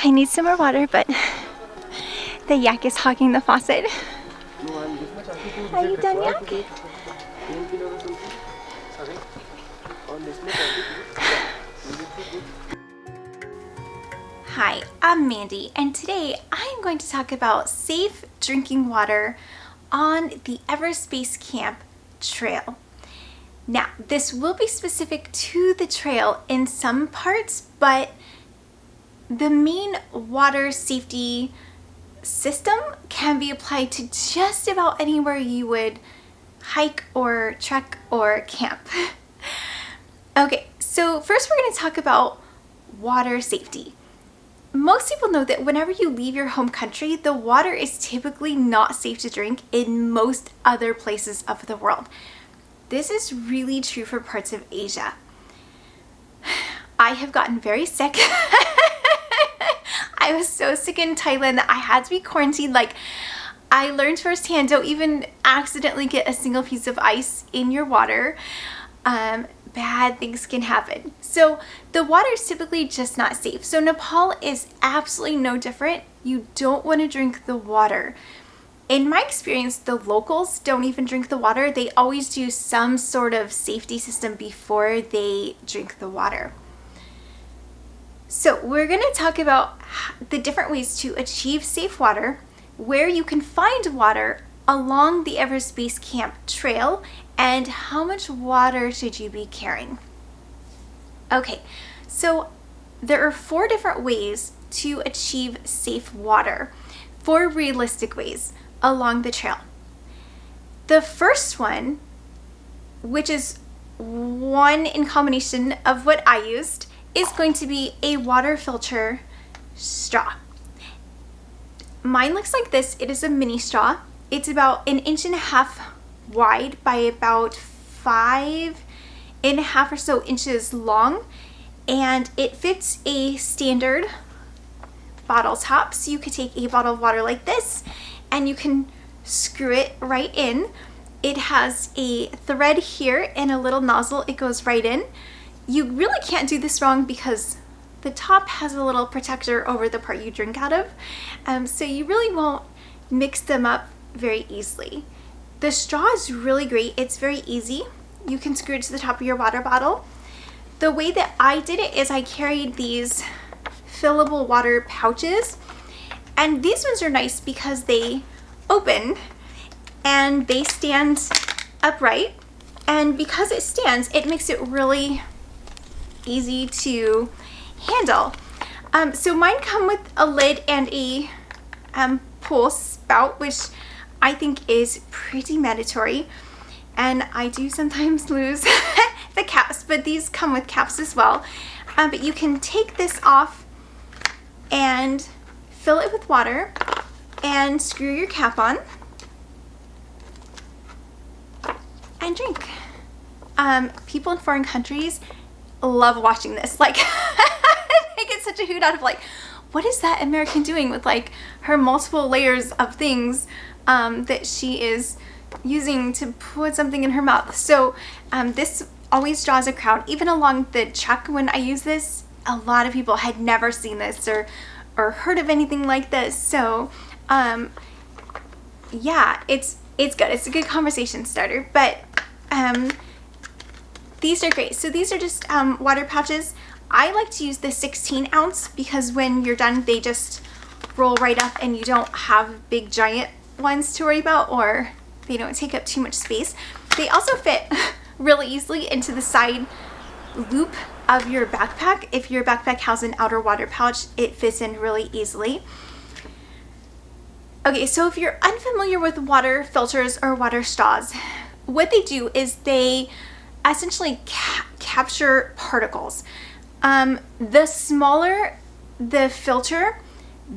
I need some more water, but the yak is hogging the faucet. Are you done, yak? Hi, I'm Mandy, and today I'm going to talk about safe drinking water on the Everspace Camp trail. Now, this will be specific to the trail in some parts, but the main water safety system can be applied to just about anywhere you would hike or trek or camp. Okay, so first we're going to talk about water safety. Most people know that whenever you leave your home country, the water is typically not safe to drink in most other places of the world. This is really true for parts of Asia. I have gotten very sick. I was so sick in Thailand that I had to be quarantined. Like, I learned firsthand, don't even accidentally get a single piece of ice in your water. Bad things can happen. So the water is typically just not safe. So Nepal is absolutely no different. You don't want to drink the water. In my experience, the locals don't even drink the water. They always do some sort of safety system before they drink the water. So we're going to talk about the different ways to achieve safe water, where you can find water along the Everspace Camp trail, and how much water should you be carrying. Okay, so there are 4 different ways to achieve safe water, 4 realistic ways along the trail. The first one, which is one in combination of what I used, is going to be a water filter straw. Mine looks like this. It is a mini straw. It's about 1.5 inches wide by about 5.5 or so inches long, and it fits a standard bottle top. So you could take a bottle of water like this and you can screw it right in. It has a thread here and a little nozzle. It goes right in. You really can't do this wrong because the top has a little protector over the part you drink out of, so you really won't mix them up very easily. The straw is really great. It's very easy. You can screw it to the top of your water bottle. The way that I did it is I carried these fillable water pouches, and these ones are nice because they open and they stand upright, and because it stands, it makes it really easy to handle. So mine come with a lid and a pull spout, which I think is pretty mandatory, and I do sometimes lose the caps, but these come with caps as well. But you can take this off and fill it with water and screw your cap on and drink. People in foreign countries love watching this. Like, they get such a hoot out of, like, what is that American doing with, like, her multiple layers of things that she is using to put something in her mouth. So this always draws a crowd. Even along the trek when I use this, a lot of people had never seen this or heard of anything like this. So yeah, it's good. It's a good conversation starter. But these are great. So these are just water pouches. I like to use the 16 ounce because when you're done, they just roll right up and you don't have big giant ones to worry about, or they don't take up too much space. They also fit really easily into the side loop of your backpack. If your backpack has an outer water pouch, it fits in really easily. Okay, so if you're unfamiliar with water filters or water straws, what they do is they essentially capture particles. The smaller the filter,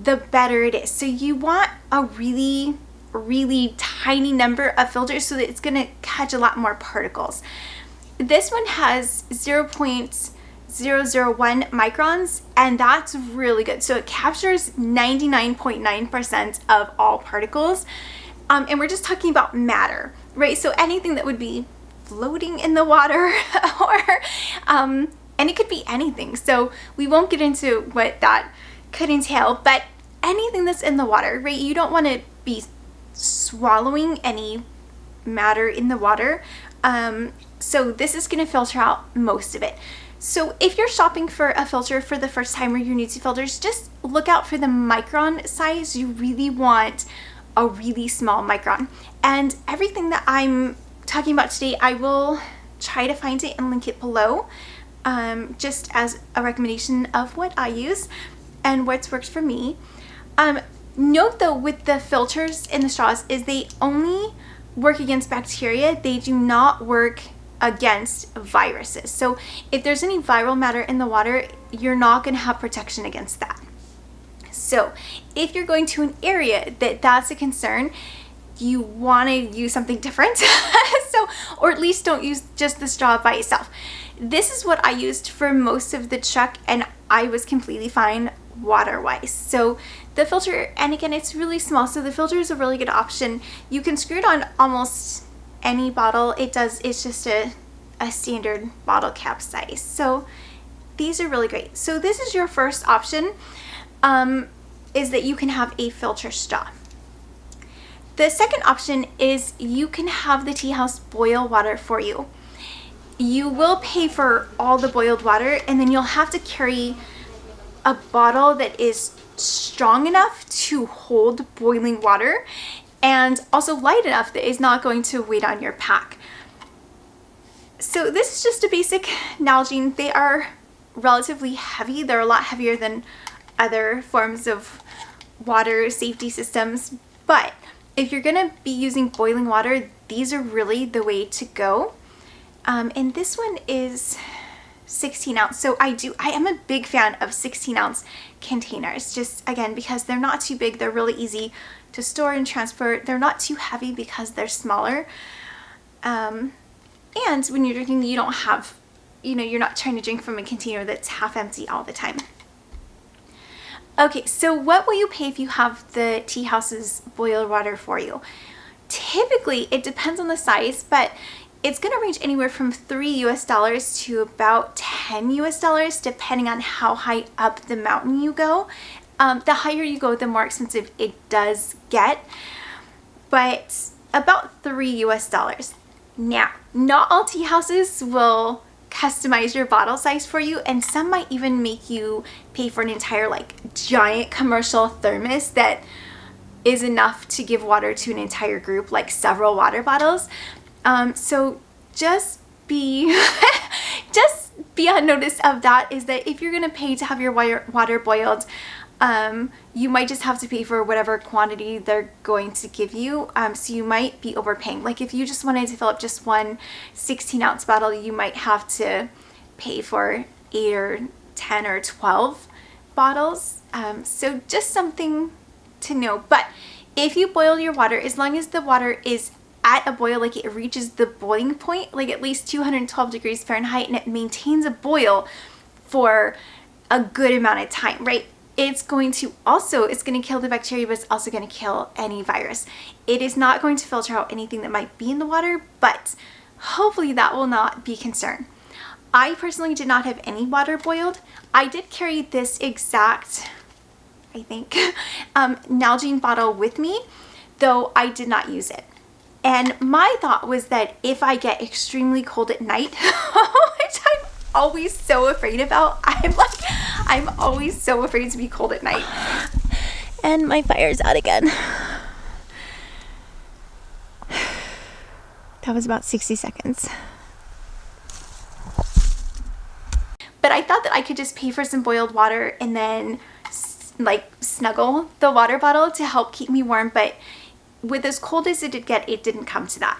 the better it is. So you want a really tiny number of filters so that it's going to catch a lot more particles. This one has 0.001 microns, and that's really good. So it captures 99.9% of all particles. And we're just talking about matter, right? So anything that would be floating in the water or and it could be anything. So we won't get into what that could entail, but anything that's in the water, right? You don't want to be swallowing any matter in the water. So this is going to filter out most of it. So if you're shopping for a filter for the first time or you're new to filters, just look out for the micron size. You really want a really small micron. And everything that I'm talking about today, I will try to find it and link it below, just as a recommendation of what I use and what's worked for me. Note though, with the filters in the straws, is they only work against bacteria. They do not work against viruses. So if there's any viral matter in the water, you're not going to have protection against that. So if you're going to an area that's a concern, you want to use something different. Or at least don't use just the straw by itself. This is what I used for most of the trek, and I was completely fine water-wise. So the filter, and again, it's really small, so the filter is a really good option. You can screw it on almost any bottle. It's just a standard bottle cap size. So these are really great. So this is your first option, is that you can have a filter straw. The second option is you can have the tea house boil water for you. You will pay for all the boiled water, and then you'll have to carry a bottle that is strong enough to hold boiling water and also light enough that is not going to weigh on your pack. So this is just a basic Nalgene. They are relatively heavy. They're a lot heavier than other forms of water safety systems, but if you're gonna be using boiling water, these are really the way to go. And this one is 16 ounce. So I am a big fan of 16 ounce containers, just again, because they're not too big. They're really easy to store and transport. They're not too heavy because they're smaller. And when you're drinking, you don't have, you're not trying to drink from a container that's half empty all the time. Okay, so what will you pay if you have the tea house's boiled water for you? Typically, it depends on the size, but it's going to range anywhere from $3 to about $10 depending on how high up the mountain you go. The higher you go, the more expensive it does get, but about $3. Now, not all tea houses will customize your bottle size for you, and some might even make you pay for an entire giant commercial thermos that is enough to give water to an entire group, like several water bottles. So just be on notice of that, is that if you're gonna pay to have your water boiled, you might just have to pay for whatever quantity they're going to give you. So you might be overpaying. Like if you just wanted to fill up just one 16 ounce bottle, you might have to pay for 8 or 10 or 12 bottles. So just something to know. But if you boil your water, as long as the water is at a boil, like it reaches the boiling point, like at least 212 degrees Fahrenheit, and it maintains a boil for a good amount of time, right? It's going to kill the bacteria, but it's also going to kill any virus. It is not going to filter out anything that might be in the water, but hopefully that will not be a concern. I personally did not have any water boiled. I did carry this exact, I think, Nalgene bottle with me, though I did not use it. And my thought was that if I get extremely cold at night, which I'm always so afraid about, I'm always so afraid to be cold at night. And my fire's out again. That was about 60 seconds. But I thought that I could just pay for some boiled water and then snuggle the water bottle to help keep me warm, but with as cold as it did get, it didn't come to that.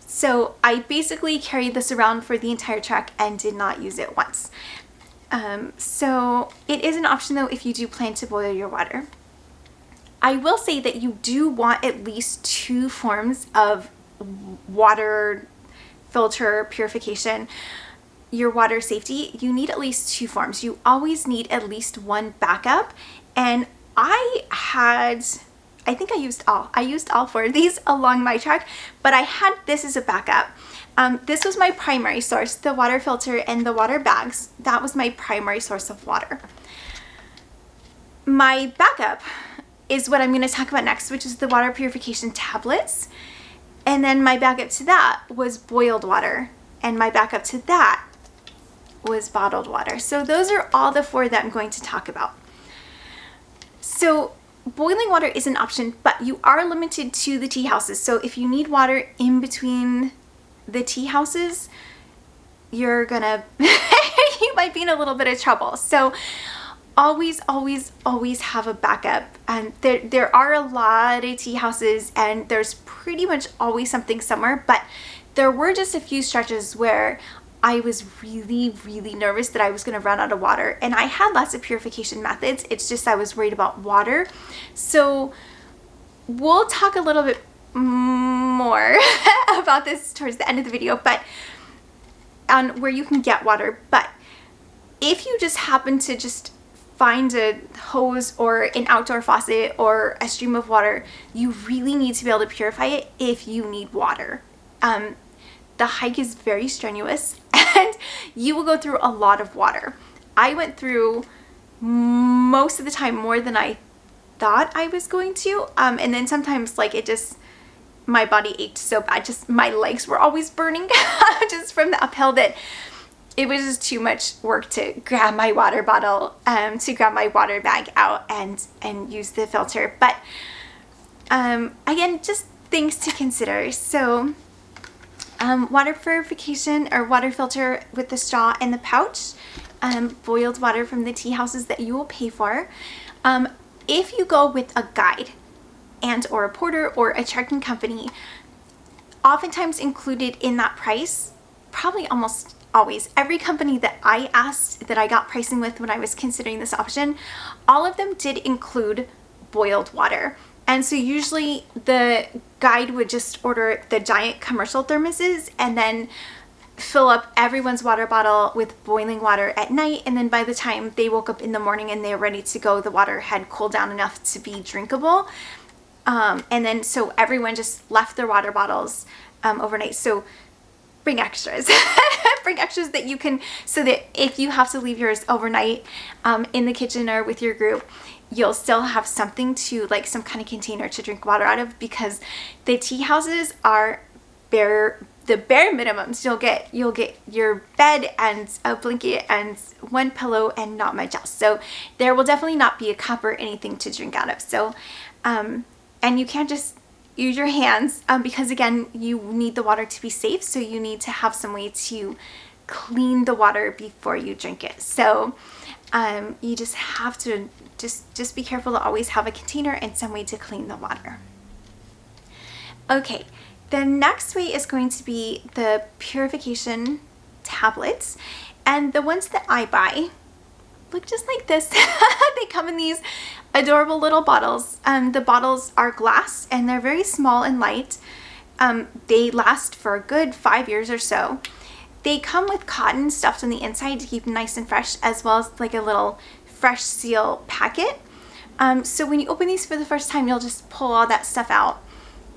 So I basically carried this around for the entire trek and did not use it once. So it is an option though if you do plan to boil your water. I will say that you do want at least 2 forms of water filter purification. Your water safety, you need at least 2 forms. You always need at least one backup, and I think I used all 4 of these along my trek, but I had this as a backup. This was my primary source, the water filter and the water bags. That was my primary source of water. My backup is what I'm going to talk about next, which is the water purification tablets. And then my backup to that was boiled water. And my backup to that was bottled water. So those are all the 4 that I'm going to talk about. So boiling water is an option, but you are limited to the tea houses. So if you need water in between the tea houses, you're gonna, you might be in a little bit of trouble. So always have a backup. And there are a lot of tea houses and there's pretty much always something somewhere, but there were just a few stretches where I was really nervous that I was going to run out of water, and I had lots of purification methods. It's just I was worried about water. So we'll talk a little bit more about this towards the end of the video, but on where you can get water. But if you just happen to just find a hose or an outdoor faucet or a stream of water, you really need to be able to purify it if you need water. The hike is very strenuous and you will go through a lot of water. I went through most of the time more than I thought I was going to. And then sometimes like it just, my body ached so bad. Just my legs were always burning just from the uphill that it was just too much work to grab my water bottle, to grab my water bag out and use the filter. But again, just things to consider. So water purification or water filter with the straw and the pouch, boiled water from the tea houses that you will pay for. If you go with a guide and or a porter or a trekking company, oftentimes included in that price, probably almost always, every company that I asked that I got pricing with when I was considering this option, all of them did include boiled water. And so usually the guide would just order the giant commercial thermoses and then fill up everyone's water bottle with boiling water at night. And then by the time they woke up in the morning and they were ready to go, the water had cooled down enough to be drinkable. And then so everyone just left their water bottles overnight. So bring extras. Bring extras that you can, so that if you have to leave yours overnight in the kitchen or with your group, you'll still have something to, like some kind of container to drink water out of, because the tea houses are the bare minimums. You'll get your bed and a blanket and one pillow and not much else. So there will definitely not be a cup or anything to drink out of. So and you can't just use your hands because again, you need the water to be safe. So you need to have some way to clean the water before you drink it. So you just have to just be careful to always have a container and some way to clean the water. Okay, the next way is going to be the purification tablets, and the ones that I buy look just like this. They come in these adorable little bottles. The bottles are glass and they're very small and light. They last for a good 5 years or so. They come with cotton stuffed on the inside to keep them nice and fresh, as well as like a little fresh seal packet. So when you open these for the first time, you'll just pull all that stuff out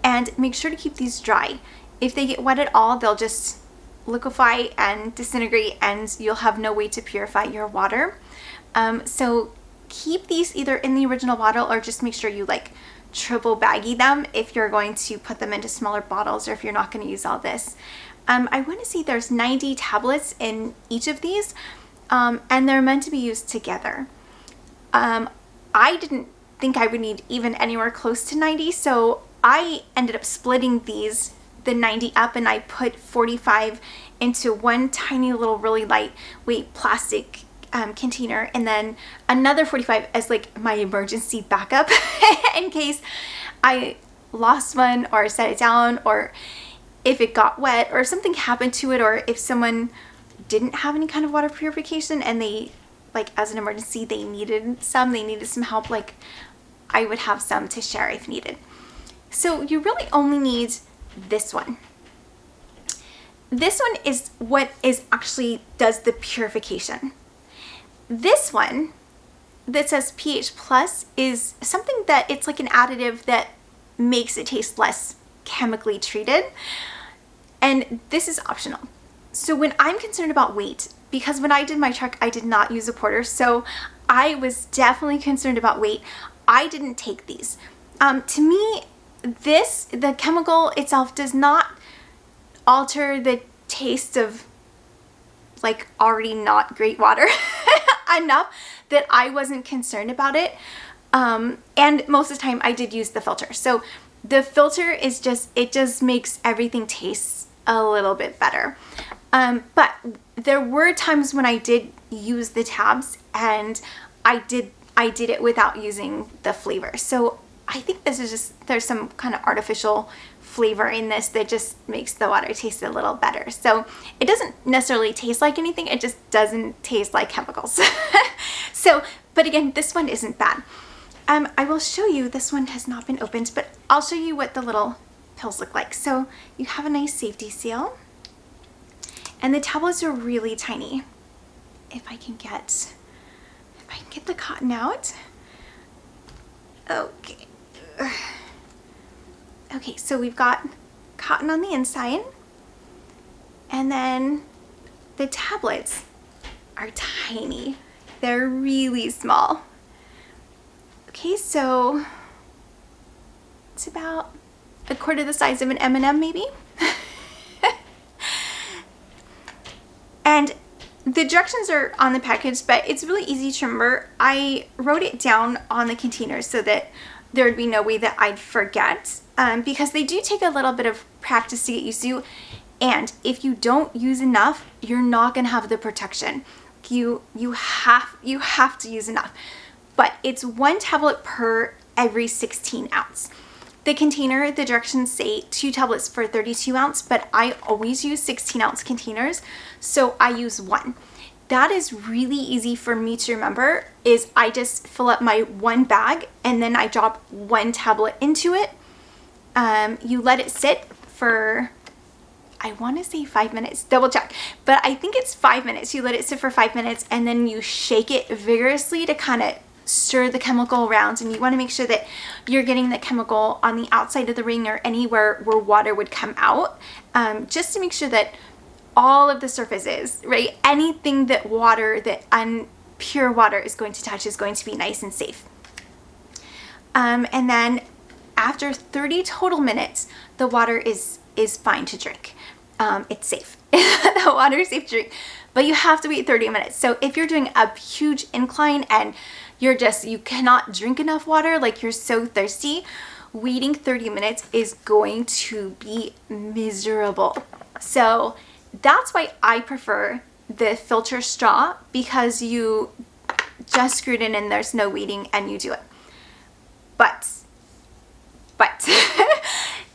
and make sure to keep these dry. If they get wet at all, they'll just liquefy and disintegrate and you'll have no way to purify your water. So keep these either in the original bottle or just make sure you like triple baggy them if you're going to put them into smaller bottles or if you're not going to use all this. I want to see there's 90 tablets in each of these, and they're meant to be used together. I didn't think I would need even anywhere close to 90, so I ended up splitting the 90 up, and I put 45 into one tiny little really lightweight plastic container, and then another 45 as like my emergency backup in case I lost one or set it down, or if it got wet or something happened to it, or if someone didn't have any kind of water purification and they, like as an emergency, they needed some help, like I would have some to share if needed. So you really only need this one. This one is what does the purification. This one that says pH plus is something that it's like an additive that makes it taste less chemically treated. And this is optional. So when I'm concerned about weight, because when I did my trek, I did not use a porter, so I was definitely concerned about weight. I didn't take these. To me, the chemical itself does not alter the taste of like already not great water enough that I wasn't concerned about it. And most of the time I did use the filter. So the filter is it just makes everything taste a little bit better. But there were times when I did use the tabs and I did it without using the flavor. So I think this is just, there's some kind of artificial flavor in this that just makes the water taste a little better. So it doesn't necessarily taste like anything, it just doesn't taste like chemicals. So, but again, this one isn't bad. I will show you, this one has not been opened, but I'll show you what the little pills look like. So you have a nice safety seal, and the tablets are really tiny. If I can get the cotton out. Okay. Okay, so we've got cotton on the inside, and then the tablets are tiny. They're really small. Okay, so it's about a quarter the size of an M&M maybe. And the directions are on the package, but it's really easy to remember. I wrote it down on the containers so that there would be no way that I'd forget, because they do take a little bit of practice to get used to, and if you don't use enough, you're not gonna have the protection. You have to use enough. But it's 1 tablet per every 16 ounce. The container, the directions say 2 tablets per 32 ounce, but I always use 16 ounce containers, so I use 1. That is really easy for me to remember, is I just fill up my 1 bag and then I drop 1 tablet into it. You let it sit for, I want to say 5 minutes, double check, but I think it's 5 minutes. You let it sit for 5 minutes and then you shake it vigorously to kind of stir the chemical around, and you want to make sure that you're getting the chemical on the outside of the ring or anywhere where water would come out, just to make sure that all of the surfaces, right, anything that pure water is going to touch is going to be nice and safe. And then after 30 total minutes, the water is fine to drink. It's safe. The water is safe to drink, but you have to wait 30 minutes. So if you're doing a huge incline and you cannot drink enough water, like you're so thirsty, waiting 30 minutes is going to be miserable. So that's why I prefer the filter straw, because you just screw it in and there's no waiting and you do it. But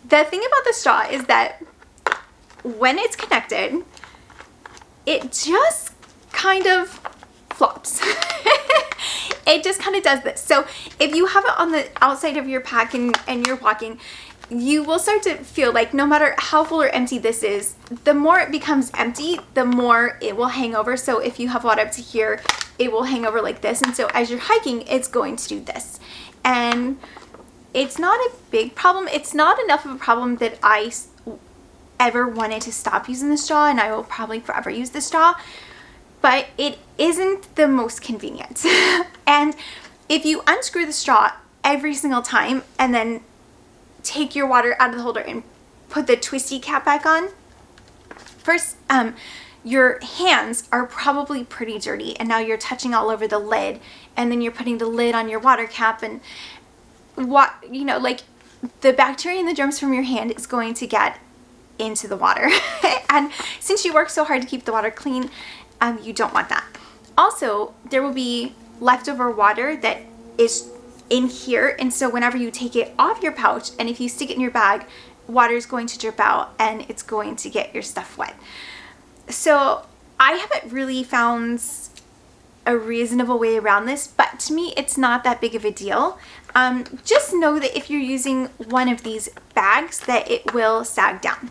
the thing about the straw is that when it's connected, it just kind of flops. It just kind of does this. So if you have it on the outside of your pack and you're walking, you will start to feel like no matter how full or empty this is, the more it becomes empty, the more it will hang over. So if you have water up to here, it will hang over like this. And so as you're hiking, it's going to do this. And it's not a big problem. It's not enough of a problem that I ever wanted to stop using the straw, and I will probably forever use the straw. But it isn't the most convenient. And if you unscrew the straw every single time and then take your water out of the holder and put the twisty cap back on, first, your hands are probably pretty dirty, and now you're touching all over the lid, and then you're putting the lid on your water cap, and like the bacteria and the germs from your hand is going to get into the water. And since you work so hard to keep the water clean, you don't want that. Also, there will be leftover water that is in here, and so whenever you take it off your pouch and if you stick it in your bag, water is going to drip out and it's going to get your stuff wet. So I haven't really found a reasonable way around this, but to me it's not that big of a deal. Just know that if you're using one of these bags, that it will sag down.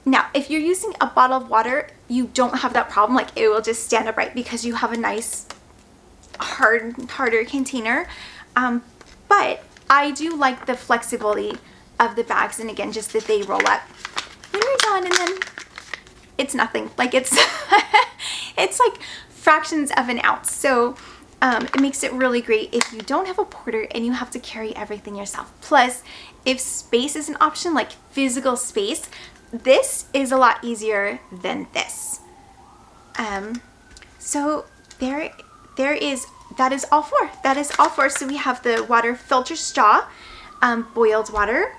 Now, if you're using a bottle of water, you don't have that problem. Like, it will just stand upright because you have a nice harder container. But I do like the flexibility of the bags, and again, just that they roll up when you're done, and then it's nothing. Like, it's it's like fractions of an ounce. So It makes it really great if you don't have a porter and you have to carry everything yourself. Plus, if space is an option, like physical space, this is a lot easier than this. So that is all four. That is all four. So we have the water filter straw, boiled water,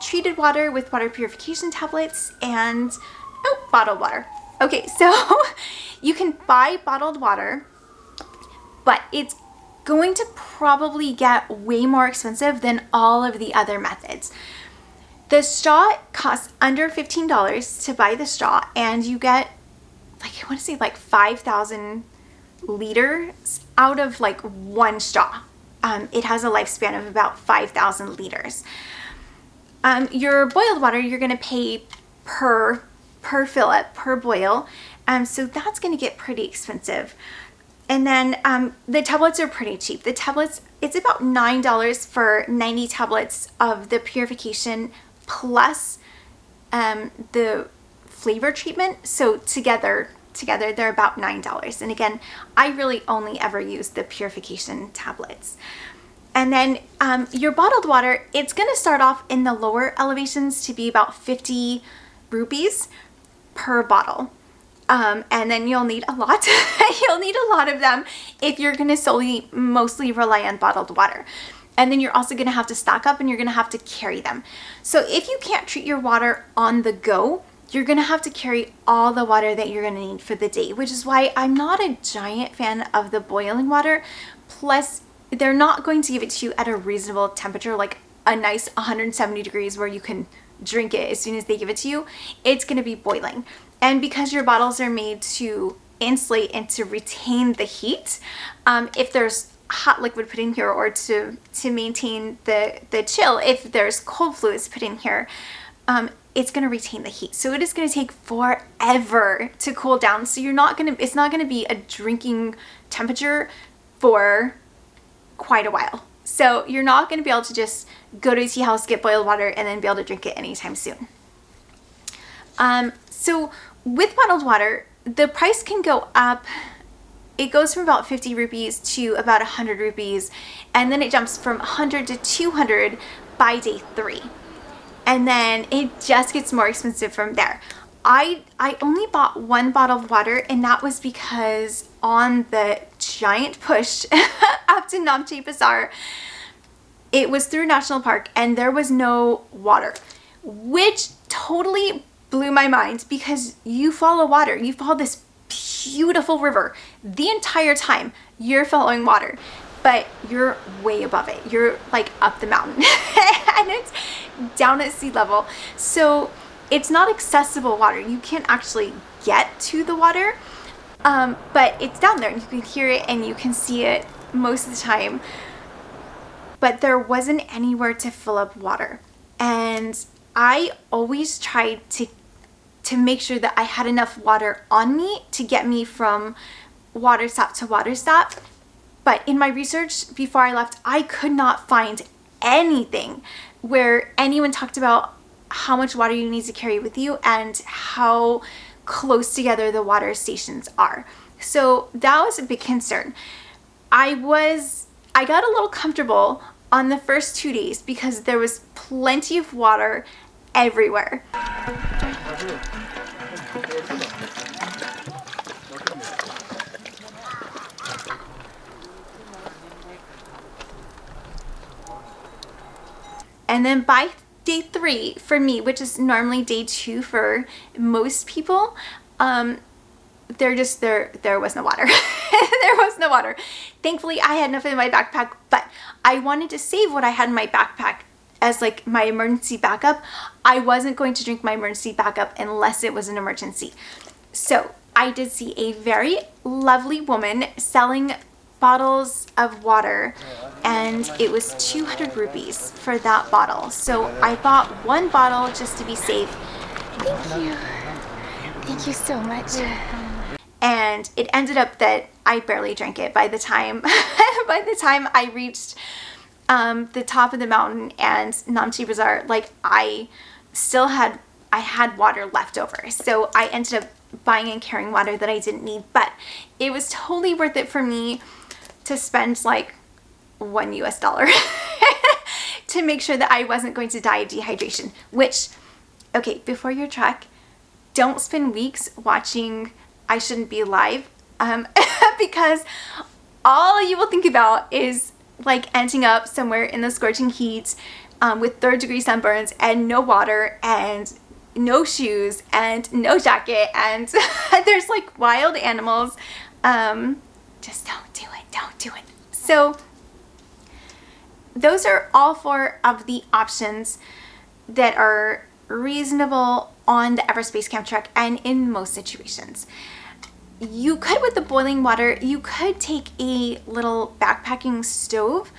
treated water with water purification tablets, and bottled water. Okay, so you can buy bottled water, but it's going to probably get way more expensive than all of the other methods. The straw costs under $15 to buy the straw, and you get, like, I want to say like 5,000 liters out of like one straw. It has a lifespan of about 5,000 liters. Your boiled water, you're going to pay per fill up, per boil. So that's going to get pretty expensive. And then the tablets are pretty cheap. The tablets, it's about $9 for 90 tablets of the purification plus the flavor treatment. So together they're about $9. And again, I really only ever use the purification tablets. And then your bottled water, it's going to start off in the lower elevations to be about 50 rupees per bottle. And then you'll need a lot. You'll need a lot of them if you're going to mostly rely on bottled water. And then you're also going to have to stock up and you're going to have to carry them. So if you can't treat your water on the go, you're going to have to carry all the water that you're going to need for the day, which is why I'm not a giant fan of the boiling water. Plus, they're not going to give it to you at a reasonable temperature, like a nice 170 degrees where you can drink it as soon as they give it to you. It's going to be boiling. And because your bottles are made to insulate and to retain the heat, if there's hot liquid put in here, or to maintain the chill, if there's cold fluids put in here, it's going to retain the heat. So it is going to take forever to cool down. So it's not going to be a drinking temperature for quite a while. So you're not going to be able to just go to a tea house, get boiled water, and then be able to drink it anytime soon. So with bottled water, the price can go up. It goes from about 50 rupees to about 100 rupees, and then it jumps from 100 to 200 by day 3. And then it just gets more expensive from there. I only bought one bottle of water, and that was because on the giant push up to Namche Bazaar, it was through National Park and there was no water, which totally blew my mind, because you follow water. You follow this beautiful river the entire time. You're following water, but you're way above it. You're like up the mountain and it's down at sea level. So it's not accessible water. You can't actually get to the water, but it's down there and you can hear it and you can see it most of the time. But there wasn't anywhere to fill up water. And I always tried to make sure that I had enough water on me to get me from water stop to water stop. But in my research before I left, I could not find anything where anyone talked about how much water you need to carry with you and how close together the water stations are. So that was a big concern. I got a little comfortable on the first 2 days because there was plenty of water everywhere. And then by day 3 for me, which is normally day 2 for most people, there was no water. There was no water. Thankfully, I had enough in my backpack, but I wanted to save what I had in my backpack as like my emergency backup. I wasn't going to drink my emergency backup unless it was an emergency. So I did see a very lovely woman selling bottles of water, and it was 200 rupees for that bottle. So I bought one bottle just to be safe. Thank you. Thank you so much. And it ended up that I barely drank it by the time I reached the top of the mountain and Namche Bazaar. Like I had water left over. So I ended up buying and carrying water that I didn't need, but it was totally worth it for me to spend like $1 to make sure that I wasn't going to die of dehydration. Which, okay, before your trek, don't spend weeks watching I Shouldn't Be Alive, because all you will think about is like ending up somewhere in the scorching heat with 3rd-degree sunburns and no water and no shoes and no jacket, and there's like wild animals. Just don't do it. Don't do it. So those are all 4 of the options that are reasonable on the Everest Base Camp trek and in most situations. You could, with the boiling water, you could take a little backpacking stove,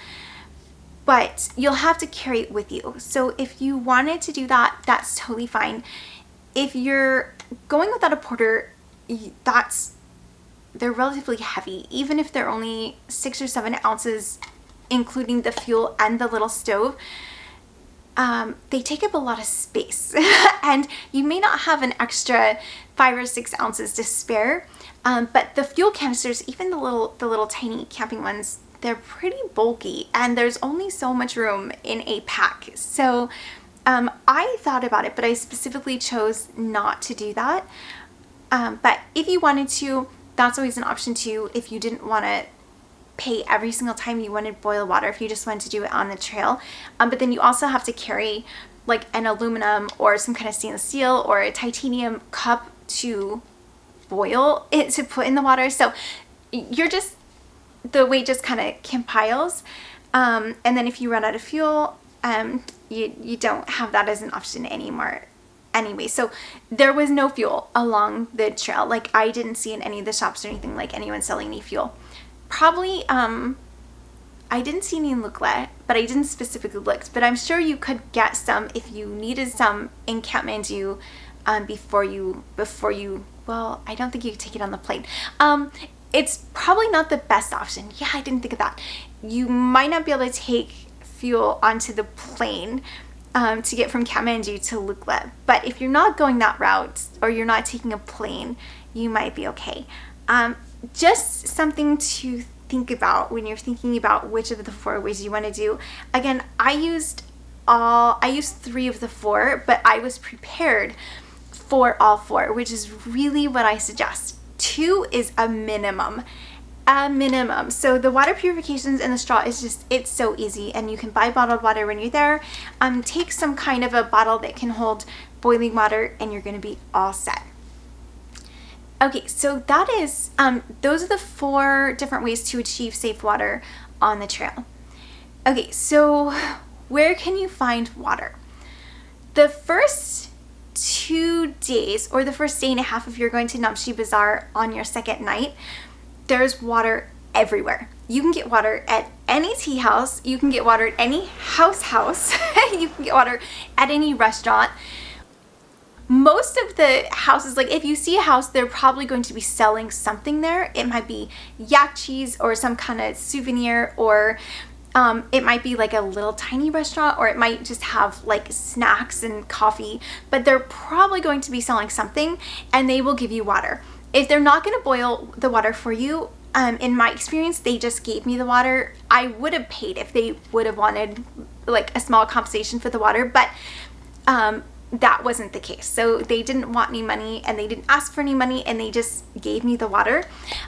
but you'll have to carry it with you. So if you wanted to do that, that's totally fine. If you're going without a porter, they're relatively heavy, even if they're only 6 or 7 ounces, including the fuel and the little stove. They take up a lot of space and you may not have an extra 5 or 6 ounces to spare. But the fuel canisters, even the little tiny camping ones, they're pretty bulky and there's only so much room in a pack. So I thought about it, but I specifically chose not to do that. But if you wanted to, that's always an option too. If you didn't want to pay every single time you wanted boiled water, if you just wanted to do it on the trail. But then you also have to carry like an aluminum or some kind of stainless steel or a titanium cup to boil it, to put in the water. So the weight just kind of compiles. And then if you run out of fuel, you don't have that as an option anymore anyway. So there was no fuel along the trail. Like I didn't see in any of the shops or anything like anyone selling any fuel. Probably, I didn't see any in Lukla, but I didn't specifically look. But I'm sure you could get some if you needed some in Kathmandu before you, well, I don't think you could take it on the plane. It's probably not the best option. Yeah, I didn't think of that. You might not be able to take fuel onto the plane to get from Kathmandu to Lukla. But if you're not going that route or you're not taking a plane, you might be okay. Just something to think about when you're thinking about which of the 4 ways you want to do. Again, I used 3 of the 4, but I was prepared for all 4, which is really what I suggest. 2 is a minimum. So the water purifications and the straw it's so easy, and you can buy bottled water when you're there. Take some kind of a bottle that can hold boiling water and you're going to be all set. Okay, so that is, those are the 4 different ways to achieve safe water on the trail. Okay, so where can you find water? The first 2 days, or the first day and a half if you're going to Namche Bazaar on your second night, there's water everywhere. You can get water at any tea house, you can get water at any house, you can get water at any restaurant. Most of the houses, like if you see a house, they're probably going to be selling something there. It might be yak cheese or some kind of souvenir, or it might be like a little tiny restaurant, or it might just have like snacks and coffee, but they're probably going to be selling something and they will give you water. If they're not going to boil the water for you, in my experience, they just gave me the water. I would have paid if they would have wanted like a small compensation for the water, but that wasn't the case. So they didn't want any money and they didn't ask for any money, and they just gave me the water.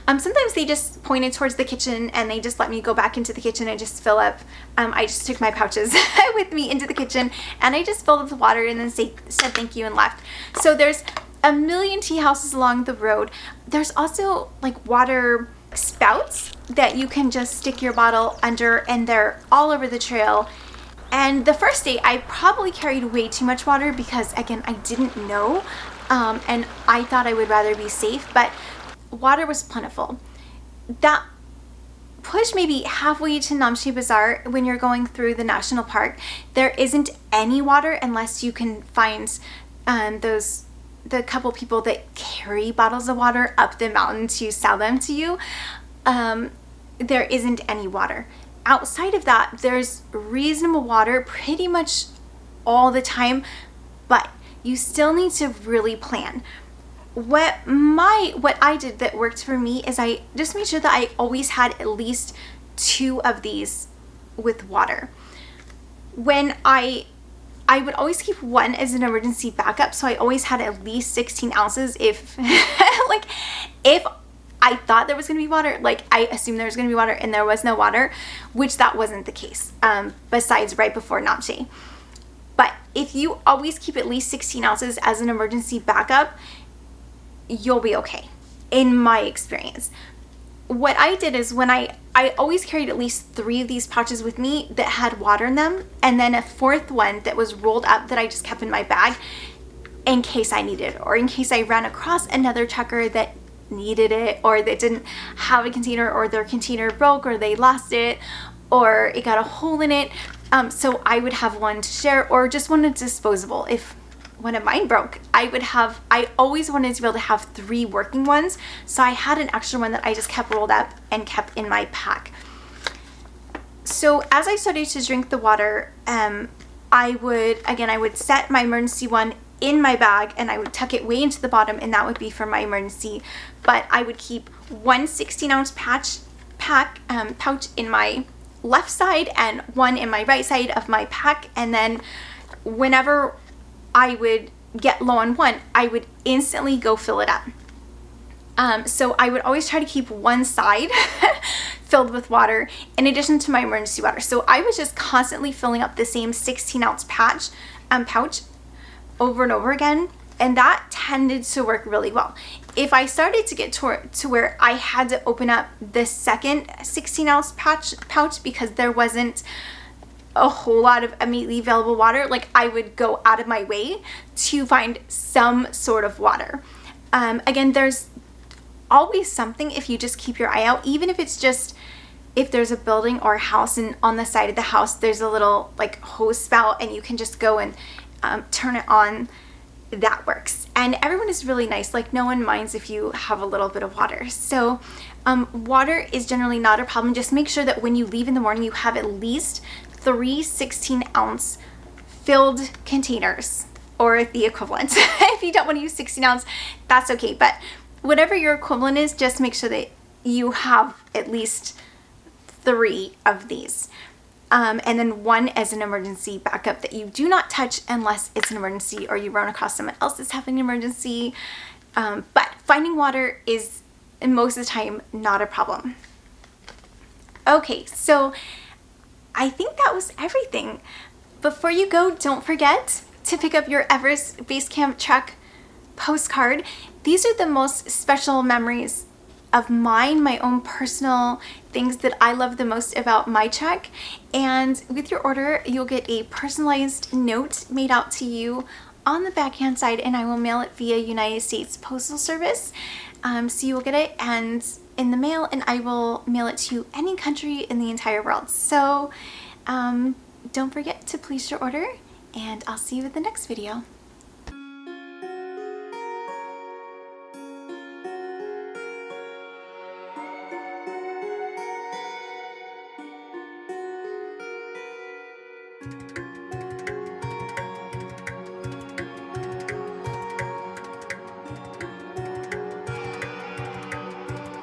Sometimes they just pointed towards the kitchen and they just let me go back into the kitchen and just fill up. I just took my pouches with me into the kitchen and I just filled up the water and then said thank you and left. So there's a million tea houses along the road. There's also like water spouts that you can just stick your bottle under, and they're all over the trail. And the first day, I probably carried way too much water because, again, I didn't know, and I thought I would rather be safe, but water was plentiful. That push maybe halfway to Namche Bazaar, when you're going through the national park, there isn't any water unless you can find the couple people that carry bottles of water up the mountain to sell them to you. There isn't any water. Outside of that, there's reasonable water pretty much all the time, but you still need to really plan. What I did that worked for me is I just made sure that I always had at least 2 of these with water. When I would always keep 1 as an emergency backup, so I always had at least 16 ounces if like if I thought there was going to be water, like I assumed there was going to be water and there was no water, which that wasn't the case, besides right before Namche. But if you always keep at least 16 ounces as an emergency backup, you'll be okay, in my experience. What I did is when I always carried at least 3 of these pouches with me that had water in them, and then a 4th one that was rolled up that I just kept in my bag in case I needed it, or in case I ran across another trucker that needed it, or that didn't have a container, or their container broke, or they lost it, or it got a hole in it. So I would have one to share, or just one that's disposable. If one of mine broke, I always wanted to be able to have 3 working ones, so I had an extra one that I just kept rolled up and kept in my pack. So as I started to drink the water, I would set my emergency one in my bag, and I would tuck it way into the bottom, and that would be for my emergency. But I would keep 1 16-ounce pouch in my left side and 1 in my right side of my pack, and then whenever I would get low on 1, I would instantly go fill it up. So I would always try to keep 1 side filled with water in addition to my emergency water. So I was just constantly filling up the same 16-ounce pouch over and over again, and that tended to work really well. If I started to get to where I had to open up the second 16-ounce pouch because there wasn't a whole lot of immediately available water, like I would go out of my way to find some sort of water. Again, there's always something if you just keep your eye out, even if it's just if there's a building or a house and on the side of the house there's a little like hose spout and you can just go and turn it on. That works, and everyone is really nice. Like no one minds if you have a little bit of water. So water is generally not a problem. Just make sure that when you leave in the morning you have at least 3 16-ounce filled containers, or the equivalent. If you don't want to use 16-ounce, that's okay, but whatever your equivalent is, just make sure that you have at least 3 of these. And then 1 as an emergency backup that you do not touch unless it's an emergency or you run across someone else that's having an emergency. But finding water is most of the time not a problem. Okay, so I think that was everything. Before you go, don't forget to pick up your Everest Base Camp Trek postcard. These are the most special memories of mine, my own personal things that I love the most about my trek. And with your order, you'll get a personalized note made out to you on the backhand side, and I will mail it via United States Postal Service. So you will get it and in the mail, and I will mail it to any country in the entire world. So don't forget to place your order, and I'll see you in the next video.